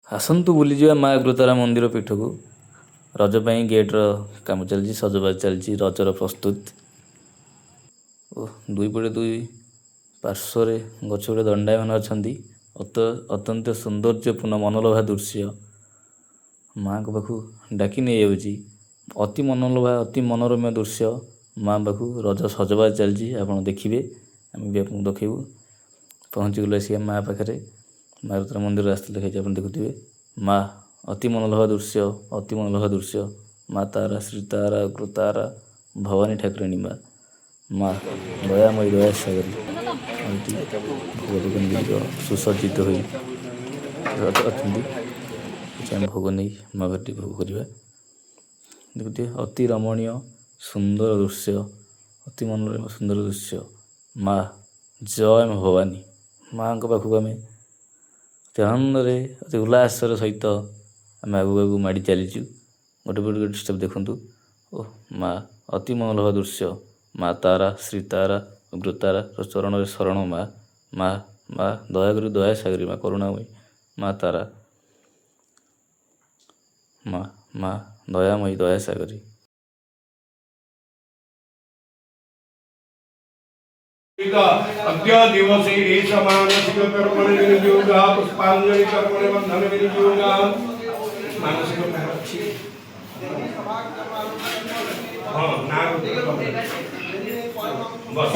ଆସନ୍ତୁ ବୁଲିଯିବା ମା ଅଗ୍ରତାରା ମନ୍ଦିର ପୀଠକୁ। ରଜ ପାଇଁ ଗେଟ୍ର କାମ ଚାଲିଛି, ସଜବାଜ ଚାଲିଛି, ରଜର ପ୍ରସ୍ତୁତ। ଓ ଦୁଇ ପଟେ ଦୁଇ ପାର୍ଶ୍ୱରେ ଗଛ ଗୁଡ଼ିଏ ଦଣ୍ଡାୟମାନ ଅଛନ୍ତି। ଅତ୍ୟନ୍ତ ସୌନ୍ଦର୍ଯ୍ୟପୂର୍ଣ୍ଣ ମନଲୋଭା ଦୃଶ୍ୟ ମାଆଙ୍କ ପାଖକୁ ଡାକି ନେଇଯାଉଛି। ଅତି ମନଲୋଭା, ଅତି ମନୋରମ ଦୃଶ୍ୟ। ମାଆ ପାଖକୁ ରଜ ସଜବାଜ ଚାଲିଛି, ଆପଣ ଦେଖିବେ, ଆମେ ବି ଆପଣଙ୍କୁ ଦେଖେଇବୁ। ପହଞ୍ଚିଗଲୁ ଆସିକା ମା ପାଖରେ। ମା ଅଗ୍ରତାରା ମନ୍ଦିର ରାସ୍ତା ଲେଖାଯାଇଛି, ଆପଣ ଦେଖୁଥିବେ। ମା ଅତି ମନଲୋଭା ଦୃଶ୍ୟ, ଅତି ମନଲୋଭା ଦୃଶ୍ୟ। ମା ତାରା, ଶ୍ରୀ ତାରା, ଅଗ୍ରତାରା, ଭବାନୀ ଠାକୁରାଣୀ ମା, ମା ଦୟାମୟୀ, ଦୟାସାଗରୀ ଭୋଗ ଗୁଡ଼ିକ ସୁସଜ୍ଜିତ ହୋଇ ଅଛନ୍ତି। ଆମେ ଭୋଗ ନେଇ ମା ଘରଟି ଭୋଗ କରିବା। ଦେଖୁଥିବେ ଅତି ରମଣୀୟ ସୁନ୍ଦର ଦୃଶ୍ୟ, ଅତି ମନୋରମ ସୁନ୍ଦର ଦୃଶ୍ୟ। ମା ଜୟ ଭବାନୀ। ମାଆଙ୍କ ପାଖକୁ ଆମେ ଅତି ଆନନ୍ଦରେ, ଅତି ଉଲ୍ଲାସର ସହିତ ଆମେ ଆଗକୁ ମାଡ଼ି ଚାଲିଛୁ। ଗୋଟେ ଷ୍ଟେପ୍ ଦେଖନ୍ତୁ। ଓ ମା ଅତି ମନୋଲୋଭା ଦୃଶ୍ୟ। ମା ତାରା, ଶ୍ରୀ ତାରା, ଅଗ୍ରତାରା ଚରଣରେ ଶରଣ ମା। ମା ମା ଦୟାକରି, ଦୟାସାଗରୀ ମା, କରୁଣାମୟୀ ମା ତାରା, ମା ମା ଦୟାମୟୀ, ଦୟାସାଗରୀ। अद्य दिवसे एष मानसिक कर्मणि विनियोगः पुष्पाञ्जलि कर्मणि बन्धन विनियोगः मानसिक कर्मणि हां नाम बस